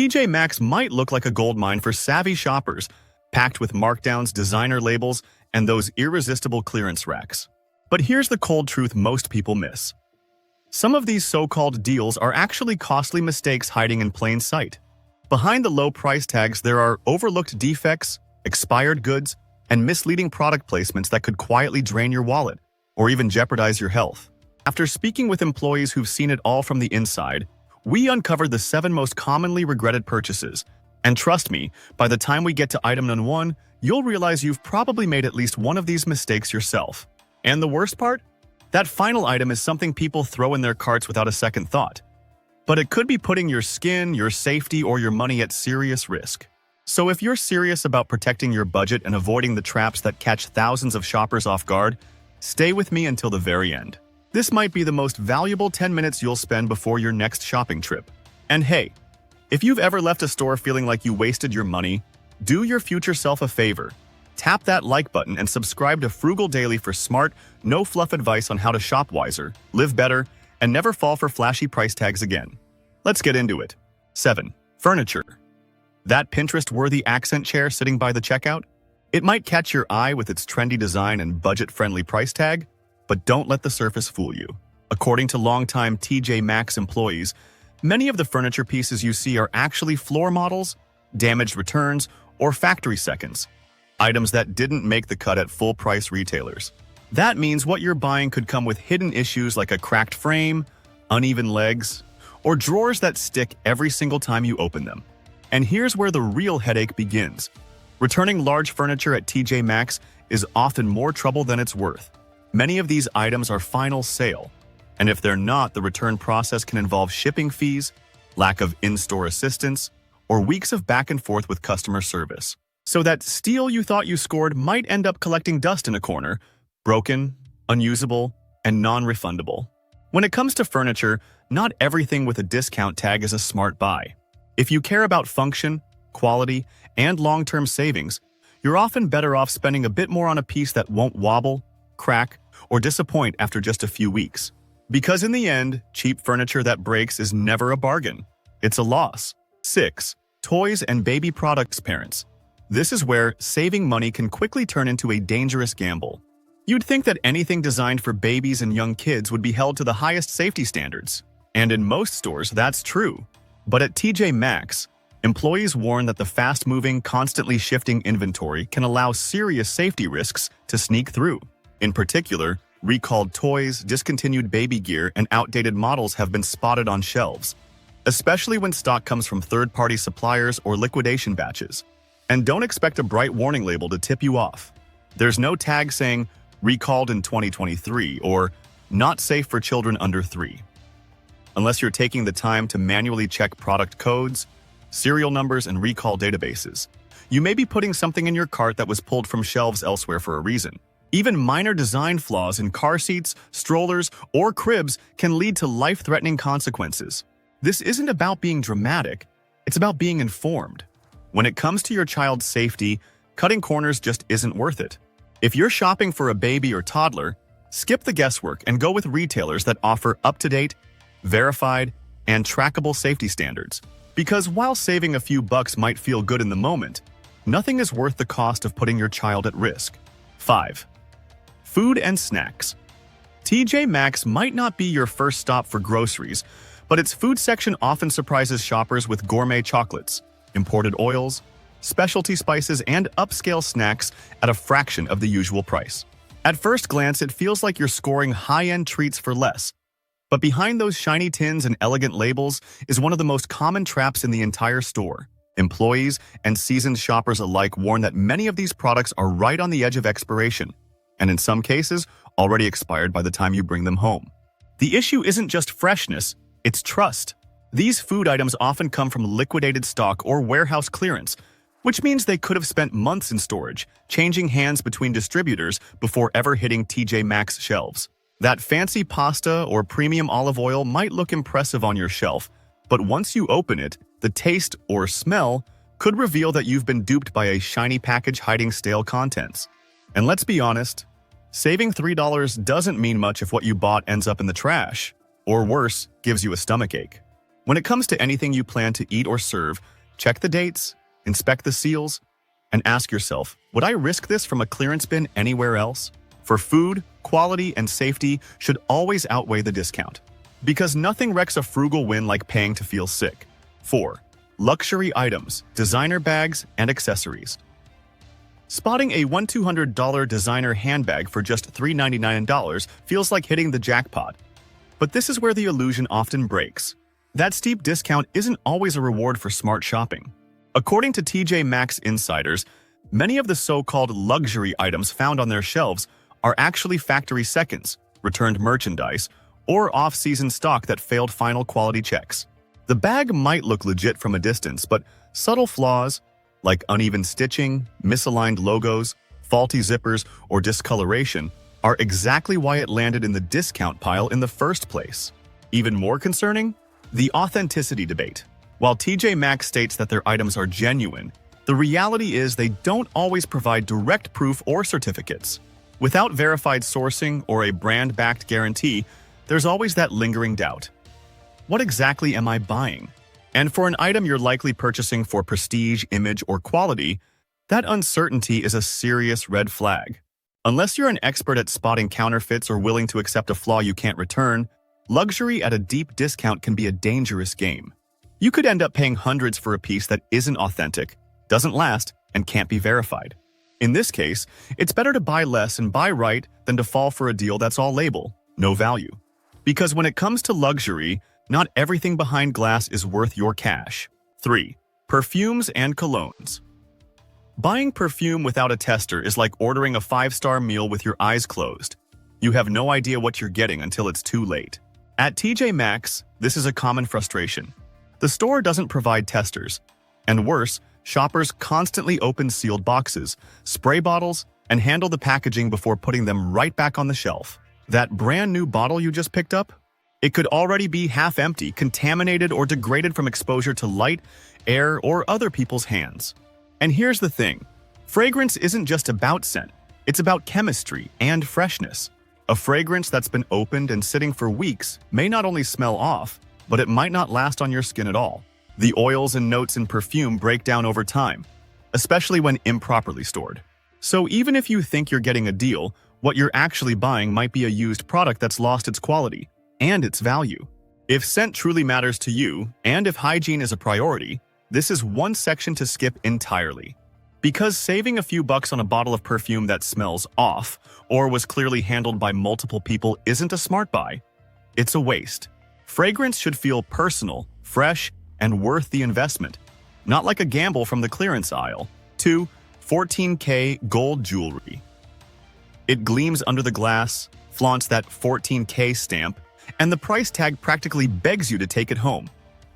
TJ Maxx might look like a goldmine for savvy shoppers, packed with markdowns, designer labels, and those irresistible clearance racks. But here's the cold truth most people miss. Some of these so-called deals are actually costly mistakes hiding in plain sight. Behind the low price tags, there are overlooked defects, expired goods, and misleading product placements that could quietly drain your wallet or even jeopardize your health. After speaking with employees who've seen it all from the inside, we uncovered the 7 most commonly regretted purchases. And trust me, by the time we get to item number 1, you'll realize you've probably made at least one of these mistakes yourself. And the worst part? That final item is something people throw in their carts without a second thought. But it could be putting your skin, your safety, or your money at serious risk. So if you're serious about protecting your budget and avoiding the traps that catch thousands of shoppers off guard, stay with me until the very end. This might be the most valuable 10 minutes you'll spend before your next shopping trip. And hey, if you've ever left a store feeling like you wasted your money, do your future self a favor. Tap that like button and subscribe to Frugal Daily for smart, no-fluff advice on how to shop wiser, live better, and never fall for flashy price tags again. Let's get into it. 7. Furniture. That Pinterest-worthy accent chair sitting by the checkout? It might catch your eye with its trendy design and budget-friendly price tag, but don't let the surface fool you. According to longtime TJ Maxx employees, many of the furniture pieces you see are actually floor models, damaged returns, or factory seconds. Items that didn't make the cut at full-price retailers. That means what you're buying could come with hidden issues like a cracked frame, uneven legs, or drawers that stick every single time you open them. And here's where the real headache begins. Returning large furniture at TJ Maxx is often more trouble than it's worth. Many of these items are final sale, and if they're not, the return process can involve shipping fees, lack of in-store assistance, or weeks of back and forth with customer service. So that steal you thought you scored might end up collecting dust in a corner, broken, unusable, and non-refundable. When it comes to furniture, not everything with a discount tag is a smart buy. If you care about function, quality, and long-term savings, you're often better off spending a bit more on a piece that won't wobble, crack, or disappoint after just a few weeks. Because in the end, cheap furniture that breaks is never a bargain. It's a loss. 6. Toys and baby products parents. This is where saving money can quickly turn into a dangerous gamble. You'd think that anything designed for babies and young kids would be held to the highest safety standards. And in most stores, that's true. But at TJ Maxx, employees warn that the fast-moving, constantly shifting inventory can allow serious safety risks to sneak through. In particular, recalled toys, discontinued baby gear, and outdated models have been spotted on shelves, especially when stock comes from third-party suppliers or liquidation batches. And don't expect a bright warning label to tip you off. There's no tag saying, recalled in 2023, or not safe for children under 3. Unless you're taking the time to manually check product codes, serial numbers, and recall databases, you may be putting something in your cart that was pulled from shelves elsewhere for a reason. Even minor design flaws in car seats, strollers, or cribs can lead to life-threatening consequences. This isn't about being dramatic, it's about being informed. When it comes to your child's safety, cutting corners just isn't worth it. If you're shopping for a baby or toddler, skip the guesswork and go with retailers that offer up-to-date, verified, and trackable safety standards. Because while saving a few bucks might feel good in the moment, nothing is worth the cost of putting your child at risk. 5. Food and snacks. TJ Maxx might not be your first stop for groceries, but its food section often surprises shoppers with gourmet chocolates, imported oils, specialty spices, and upscale snacks at a fraction of the usual price. At first glance, it feels like you're scoring high-end treats for less. But behind those shiny tins and elegant labels is one of the most common traps in the entire store. Employees and seasoned shoppers alike warn that many of these products are right on the edge of expiration, and in some cases, already expired by the time you bring them home. The issue isn't just freshness, it's trust. These food items often come from liquidated stock or warehouse clearance, which means they could have spent months in storage, changing hands between distributors before ever hitting TJ Maxx shelves. That fancy pasta or premium olive oil might look impressive on your shelf, but once you open it, the taste or smell could reveal that you've been duped by a shiny package hiding stale contents. And let's be honest, saving $3 doesn't mean much if what you bought ends up in the trash, or worse, gives you a stomachache. When it comes to anything you plan to eat or serve, check the dates, inspect the seals, and ask yourself, would I risk this from a clearance bin anywhere else? For food, quality and safety should always outweigh the discount. Because nothing wrecks a frugal win like paying to feel sick. 4. Luxury items, designer bags, and accessories. Spotting a $1,200 designer handbag for just $399 feels like hitting the jackpot. But this is where the illusion often breaks. That steep discount isn't always a reward for smart shopping. According to TJ Maxx insiders, many of the so-called luxury items found on their shelves are actually factory seconds, returned merchandise, or off-season stock that failed final quality checks. The bag might look legit from a distance, but subtle flaws, like uneven stitching, misaligned logos, faulty zippers, or discoloration, are exactly why it landed in the discount pile in the first place. Even more concerning? The authenticity debate. While TJ Maxx states that their items are genuine, the reality is they don't always provide direct proof or certificates. Without verified sourcing or a brand-backed guarantee, there's always that lingering doubt. What exactly am I buying? And for an item you're likely purchasing for prestige, image, or quality, that uncertainty is a serious red flag. Unless you're an expert at spotting counterfeits or willing to accept a flaw you can't return, luxury at a deep discount can be a dangerous game. You could end up paying hundreds for a piece that isn't authentic, doesn't last, and can't be verified. In this case, it's better to buy less and buy right than to fall for a deal that's all label, no value. Because when it comes to luxury, not everything behind glass is worth your cash. 3. Perfumes and colognes. Buying perfume without a tester is like ordering a 5-star meal with your eyes closed. You have no idea what you're getting until it's too late. At TJ Maxx, this is a common frustration. The store doesn't provide testers. And worse, shoppers constantly open sealed boxes, spray bottles, and handle the packaging before putting them right back on the shelf. That brand new bottle you just picked up? It could already be half empty, contaminated, or degraded from exposure to light, air, or other people's hands. And here's the thing. Fragrance isn't just about scent. It's about chemistry and freshness. A fragrance that's been opened and sitting for weeks may not only smell off, but it might not last on your skin at all. The oils and notes in perfume break down over time, especially when improperly stored. So even if you think you're getting a deal, what you're actually buying might be a used product that's lost its quality and its value. If scent truly matters to you, and if hygiene is a priority, this is one section to skip entirely. Because saving a few bucks on a bottle of perfume that smells off, or was clearly handled by multiple people isn't a smart buy. It's a waste. Fragrance should feel personal, fresh, and worth the investment, not like a gamble from the clearance aisle. 2. 14K gold jewelry. It gleams under the glass, flaunts that 14K stamp, and the price tag practically begs you to take it home.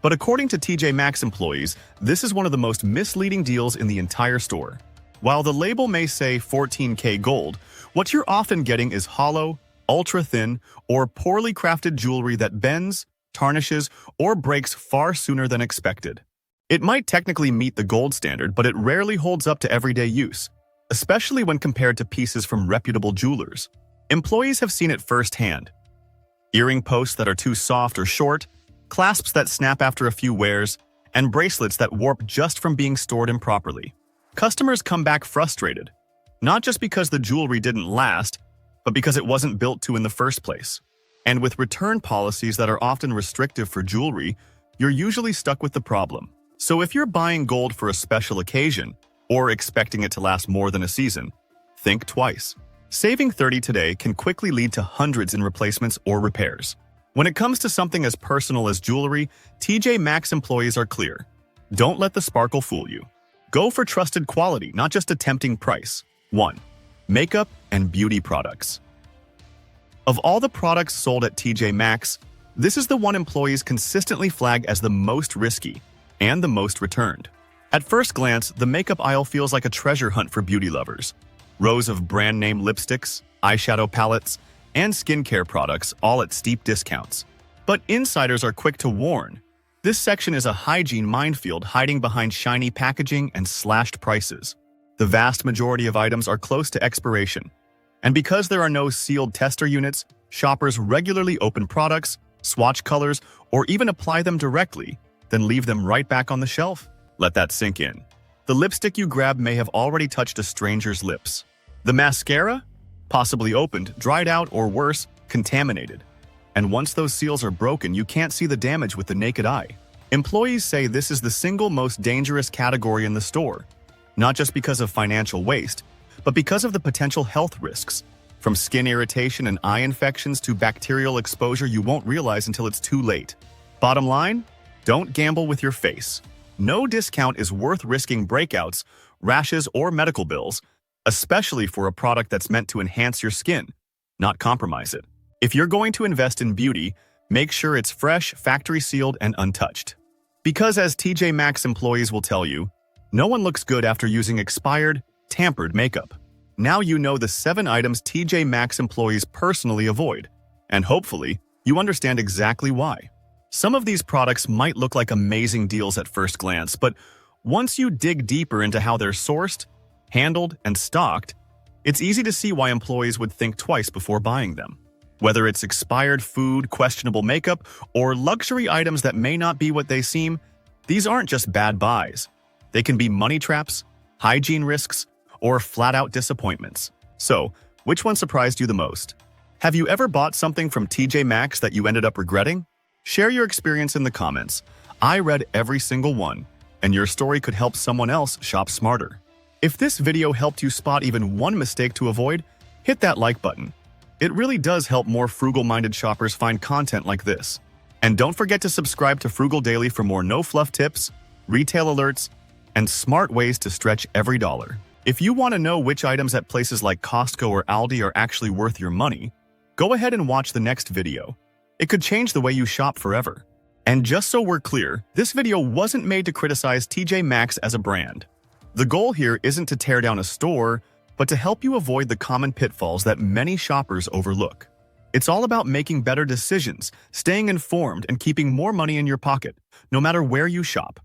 But according to TJ Maxx employees, this is one of the most misleading deals in the entire store. While the label may say 14K gold, what you're often getting is hollow, ultra-thin, or poorly crafted jewelry that bends, tarnishes, or breaks far sooner than expected. It might technically meet the gold standard, but it rarely holds up to everyday use, especially when compared to pieces from reputable jewelers. Employees have seen it firsthand. Earring posts that are too soft or short, clasps that snap after a few wears, and bracelets that warp just from being stored improperly. Customers come back frustrated, not just because the jewelry didn't last, but because it wasn't built to in the first place. And with return policies that are often restrictive for jewelry, you're usually stuck with the problem. So if you're buying gold for a special occasion, or expecting it to last more than a season, think twice. Saving $30 today can quickly lead to hundreds in replacements or repairs. When it comes to something as personal as jewelry, TJ Maxx employees are clear. Don't let the sparkle fool you. Go for trusted quality, not just a tempting price. 1. Makeup and beauty products. Of all the products sold at TJ Maxx, this is the one employees consistently flag as the most risky and the most returned. At first glance, the makeup aisle feels like a treasure hunt for beauty lovers. Rows of brand-name lipsticks, eyeshadow palettes, and skincare products, all at steep discounts. But insiders are quick to warn. This section is a hygiene minefield hiding behind shiny packaging and slashed prices. The vast majority of items are close to expiration. And because there are no sealed tester units, shoppers regularly open products, swatch colors, or even apply them directly, then leave them right back on the shelf? Let that sink in. The lipstick you grab may have already touched a stranger's lips. The mascara? Possibly opened, dried out, or worse, contaminated. And once those seals are broken, you can't see the damage with the naked eye. Employees say this is the single most dangerous category in the store, not just because of financial waste, but because of the potential health risks. From skin irritation and eye infections to bacterial exposure you won't realize until it's too late. Bottom line, don't gamble with your face. No discount is worth risking breakouts, rashes, or medical bills, especially for a product that's meant to enhance your skin, not compromise it. If you're going to invest in beauty, make sure it's fresh, factory-sealed, and untouched. Because as TJ Maxx employees will tell you, no one looks good after using expired, tampered makeup. Now you know the 7 items TJ Maxx employees personally avoid, and hopefully, you understand exactly why. Some of these products might look like amazing deals at first glance, but once you dig deeper into how they're sourced, handled, and stocked, it's easy to see why employees would think twice before buying them. Whether it's expired food, questionable makeup, or luxury items that may not be what they seem, these aren't just bad buys. They can be money traps, hygiene risks, or flat-out disappointments. So, which one surprised you the most? Have you ever bought something from TJ Maxx that you ended up regretting? Share your experience in the comments. I read every single one, and your story could help someone else shop smarter. If this video helped you spot even one mistake to avoid, hit that like button. It really does help more frugal-minded shoppers find content like this. And don't forget to subscribe to Frugal Daily for more no-fluff tips, retail alerts, and smart ways to stretch every dollar. If you want to know which items at places like Costco or Aldi are actually worth your money, go ahead and watch the next video. It could change the way you shop forever. And just so we're clear, this video wasn't made to criticize TJ Maxx as a brand. The goal here isn't to tear down a store, but to help you avoid the common pitfalls that many shoppers overlook. It's all about making better decisions, staying informed, and keeping more money in your pocket, no matter where you shop.